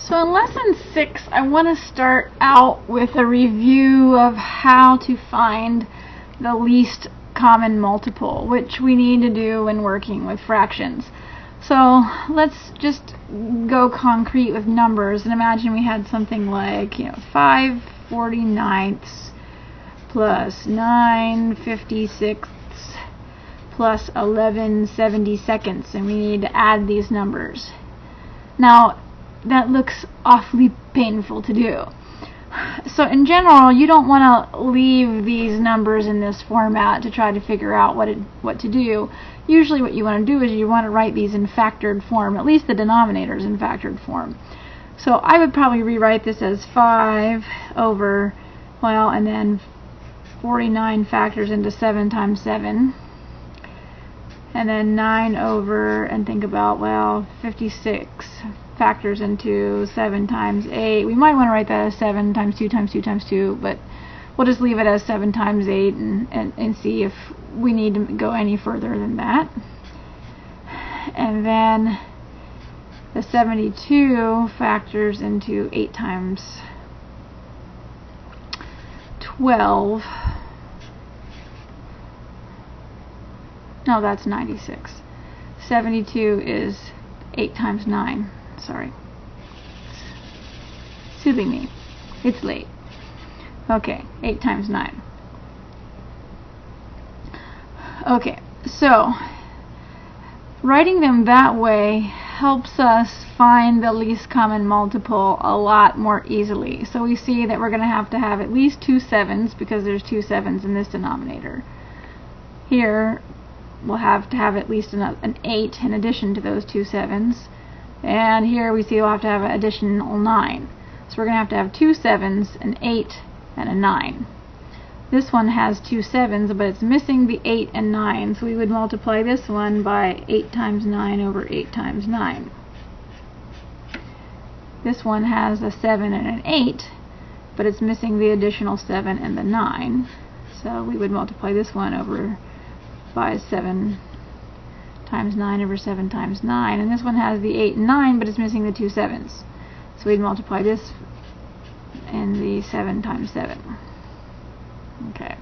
So in lesson 6, I want to start out with a review of how to find the least common multiple, which we need to do when working with fractions. So let's just go concrete with numbers and imagine we had something like 5/49 plus 9/56 plus 11/72, and we need to add these numbers. Now that looks awfully painful to do. So in general, you don't want to leave these numbers in this format to try to figure out what to do. Usually what you want to do is you want to write these in factored form, at least the denominators in factored form. So I would probably rewrite this as 5 over, and then 49 factors into 7 times 7. And then 9 over, and think about, 56 factors into 7 times 8. We might want to write that as 7 times 2 times 2 times 2, but we'll just leave it as 7 times 8 and see if we need to go any further than that. And then the 72 factors into 8 times 12. No, that's 96. 72 is 8 times 9. Sorry. Silly me. It's late. Okay, 8 times 9. Okay, so writing them that way helps us find the least common multiple a lot more easily. So we see that we're going to have at least 2 7s because there's 2 7s in this denominator. Here we'll have to have at least an 8 in addition to those 2 7s. And here we see we'll have to have an additional 9. So we're going to have 2 7s, an 8, and a 9. This one has 2 7s, but it's missing the 8 and 9. So we would multiply this one by 8 times 9 over 8 times 9. This one has a 7 and an 8, but it's missing the additional 7 and the 9. So we would multiply this one over by 7 times 9 over 7 times 9, and this one has the 8 and 9, but it's missing the 2 7s. So we'd multiply this in the 7 times 7. Okay.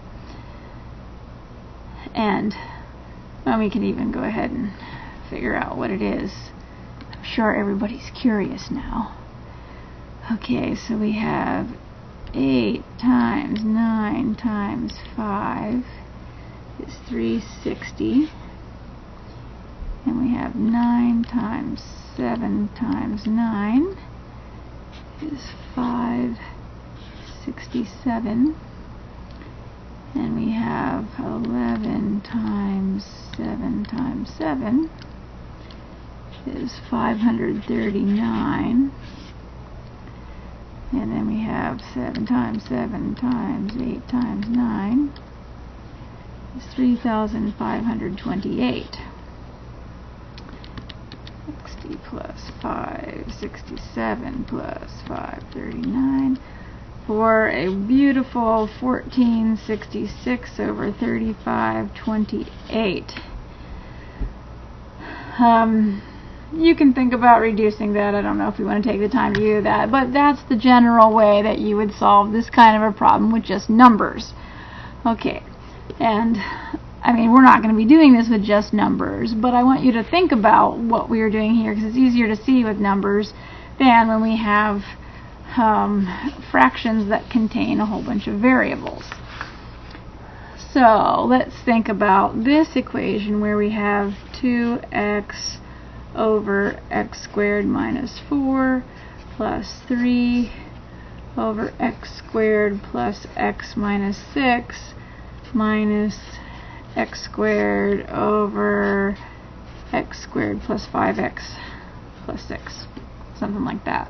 And we can even go ahead and figure out what it is. I'm sure everybody's curious now. Okay, so we have 8 times 9 times 5 is 360. And we have 9 times 7 times 9 is 567. And we have 11 times 7 times 7 is 539. And then we have 7 times 7 times 8 times 9 is 3,528. 60 plus 567 plus 539 for a beautiful 1466 over 3528. You can think about reducing that. I don't know if you want to take the time to do that, but that's the general way that you would solve this kind of a problem with just numbers. Okay, and we're not going to be doing this with just numbers, but I want you to think about what we are doing here because it's easier to see with numbers than when we have fractions that contain a whole bunch of variables. So let's think about this equation where we have 2x over x squared minus 4 plus 3 over x squared plus x minus 6 minus x squared over x squared plus 5x plus 6. Something like that.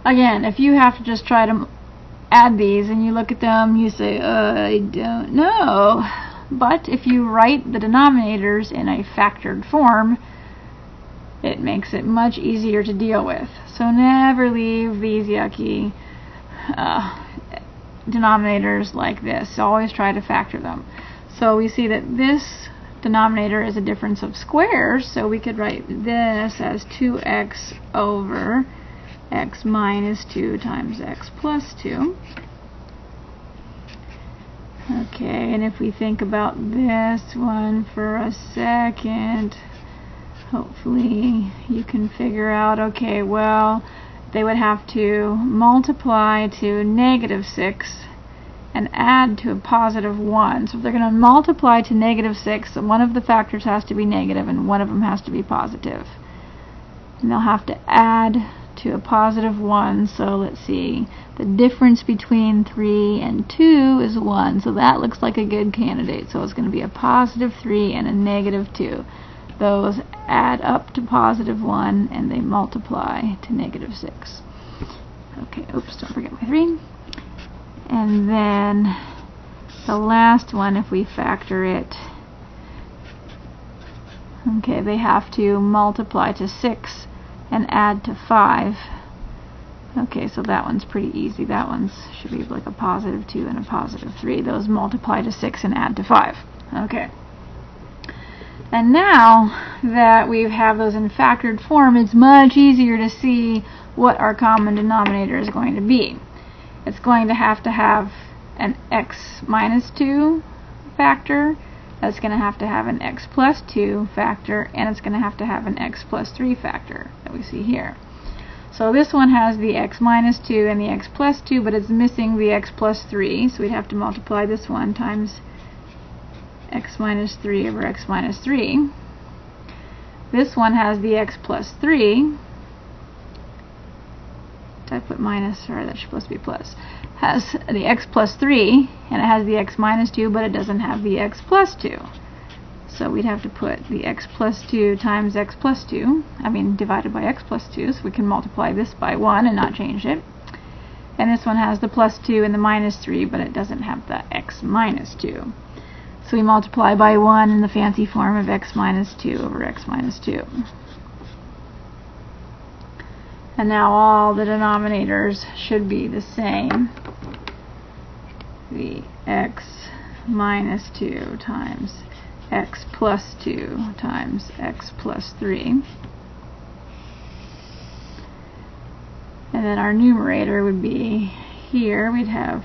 Again, if you have to just try to add these and you look at them, you say, I don't know. But if you write the denominators in a factored form, it makes it much easier to deal with. So never leave these yucky denominators like this. Always try to factor them. So we see that this denominator is a difference of squares, so we could write this as 2x over x minus 2 times x plus 2. Okay, and if we think about this one for a second, hopefully you can figure out, okay, well, they would have to multiply to negative 6 and add to a positive 1. So if they're going to multiply to negative 6, one of the factors has to be negative and one of them has to be positive. And they'll have to add to a positive 1, so let's see, the difference between 3 and 2 is 1, so that looks like a good candidate. So it's going to be a positive 3 and a negative 2. Those add up to positive 1 and they multiply to negative 6. Okay, oops, don't forget my 3. And then the last one, if we factor it, okay, they have to multiply to 6 and add to 5. Okay, so that one's pretty easy. That one should be like a positive 2 and a positive 3. Those multiply to 6 and add to 5. Okay. And now that we have those in factored form, it's much easier to see what our common denominator is going to be. It's going to have an x minus 2 factor. That's going to have an x plus 2 factor, and it's going to have an x plus 3 factor that we see here. So this one has the x minus 2 and the x plus 2, but it's missing the x plus 3, so we'd have to multiply this one times x minus 3 over x minus 3. This one has the x plus 3. Did I put minus? Sorry, that's supposed to be plus. Has the x plus 3, and it has the x minus 2, but it doesn't have the x plus 2. So we'd have to put the x plus 2 times x plus 2, divided by x plus 2, so we can multiply this by 1 and not change it. And this one has the plus 2 and the minus 3, but it doesn't have the x minus 2. So we multiply by 1 in the fancy form of x minus 2 over x minus 2. And now all the denominators should be the same. The x minus 2 times x plus 2 times x plus 3. And then our numerator would be here. We'd have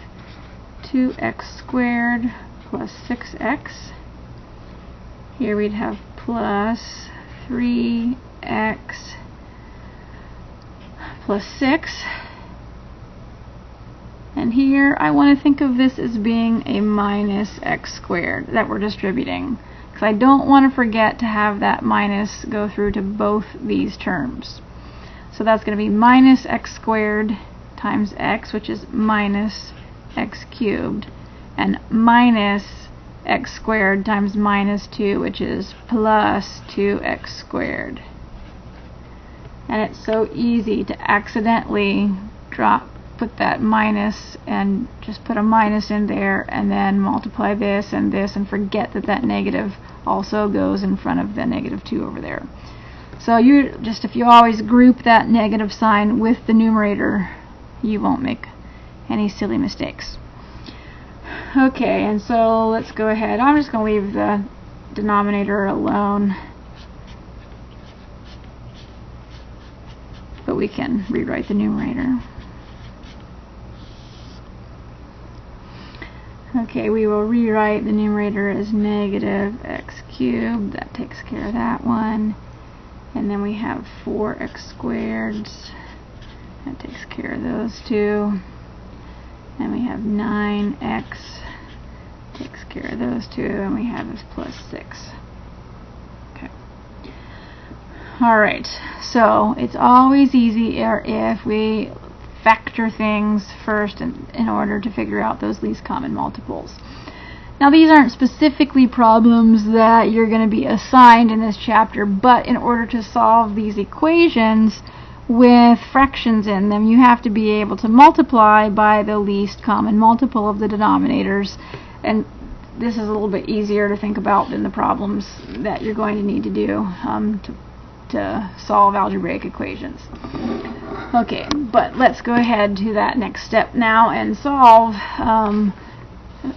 2x squared plus 6x. Here we'd have plus 3x plus 6. And here I want to think of this as being a minus x squared that we're distributing, because I don't want to forget to have that minus go through to both these terms. So that's going to be minus x squared times x, which is minus x cubed, and minus x squared times minus 2, which is plus 2x squared. And it's so easy to accidentally put that minus and just put a minus in there and then multiply this and forget that that negative also goes in front of the negative 2 over there. So if you always group that negative sign with the numerator, you won't make any silly mistakes. Okay, and so let's go ahead. I'm just going to leave the denominator alone, but we can rewrite the numerator. Okay, we will rewrite the numerator as negative x cubed. That takes care of that one. And then we have 4x squared. That takes care of those two. And we have 9x. Takes care of those two. And we have this plus 6. Okay. Alright, so it's always easier if we factor things first in order to figure out those least common multiples. Now these aren't specifically problems that you're going to be assigned in this chapter, but in order to solve these equations with fractions in them, you have to be able to multiply by the least common multiple of the denominators, and this is a little bit easier to think about than the problems that you're going to need to do to solve algebraic equations. Okay, but let's go ahead to that next step now and solve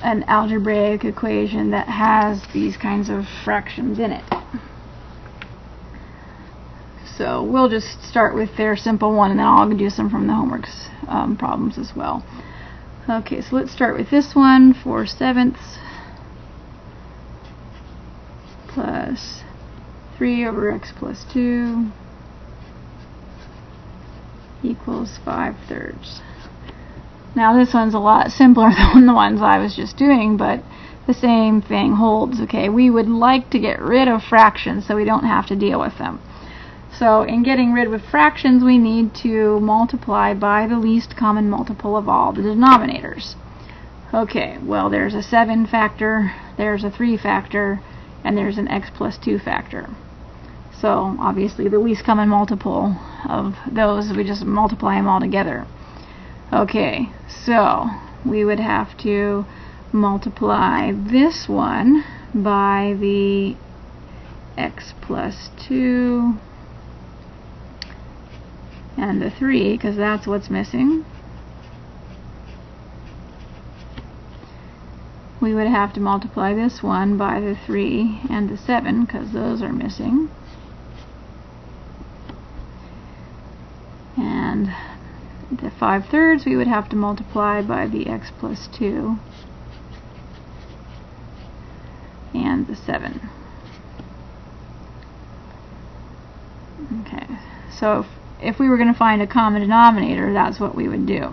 an algebraic equation that has these kinds of fractions in it. So we'll just start with their simple one, and then I'll do some from the homework problems as well. Okay, so let's start with this one. 4/7 plus 3 over x plus 2 equals 5/3. Now this one's a lot simpler than the ones I was just doing, but the same thing holds. Okay, we would like to get rid of fractions so we don't have to deal with them. So in getting rid of fractions, we need to multiply by the least common multiple of all the denominators. Okay, well, there's a 7 factor, there's a 3 factor, and there's an x plus 2 factor. So obviously the least common multiple of those, we just multiply them all together. Okay, so we would have to multiply this one by the x plus 2 and the 3, because that's what's missing. We would have to multiply this one by the 3 and the 7, because those are missing. And the 5/3 we would have to multiply by the x plus 2 and the 7. Okay, so if we were going to find a common denominator, that's what we would do.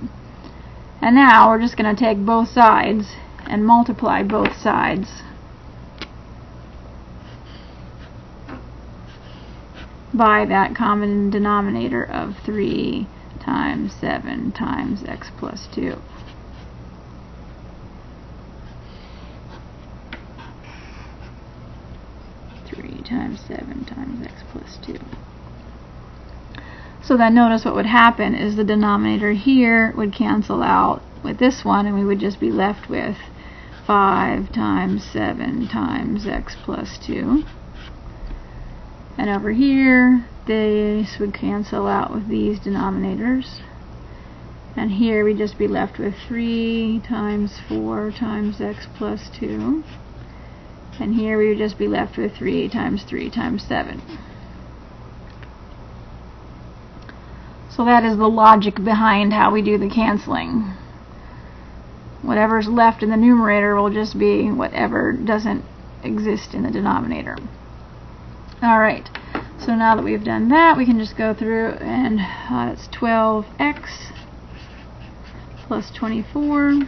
And now we're just going to take both sides and multiply both sides by that common denominator of 3 times 7 times x plus 2. Times 7 times x plus 2. So then notice what would happen is the denominator here would cancel out with this one, and we would just be left with 5 times 7 times x plus 2. And over here, this would cancel out with these denominators. And here we'd just be left with 3 times 4 times x plus 2. And here we would just be left with 3 times 7. So that is the logic behind how we do the canceling. Whatever's left in the numerator will just be whatever doesn't exist in the denominator. Alright, so now that we've done that, we can just go through and it's 12x plus 24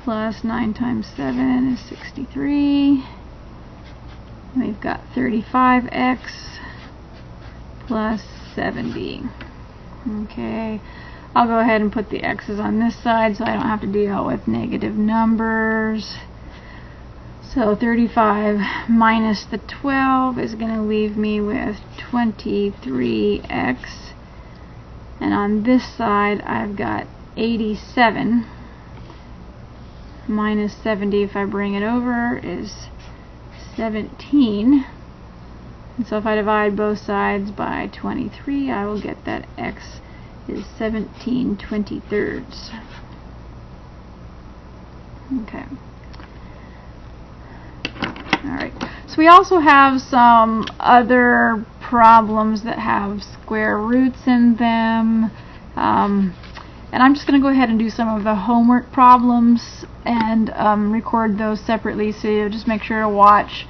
plus 9 times 7 is 63. And we've got 35x plus 70. Okay, I'll go ahead and put the x's on this side so I don't have to deal with negative numbers. So 35 minus the 12 is going to leave me with 23x. And on this side I've got 87 minus 70, if I bring it over, is 17. And so if I divide both sides by 23, I will get that x is 17/23. Okay. Alright. So we also have some other problems that have square roots in them. And I'm just going to go ahead and do some of the homework problems and record those separately, so you just make sure to watch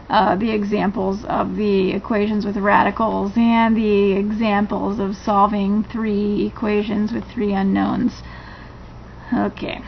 the examples of the equations with radicals and the examples of solving 3 equations with 3 unknowns. Okay.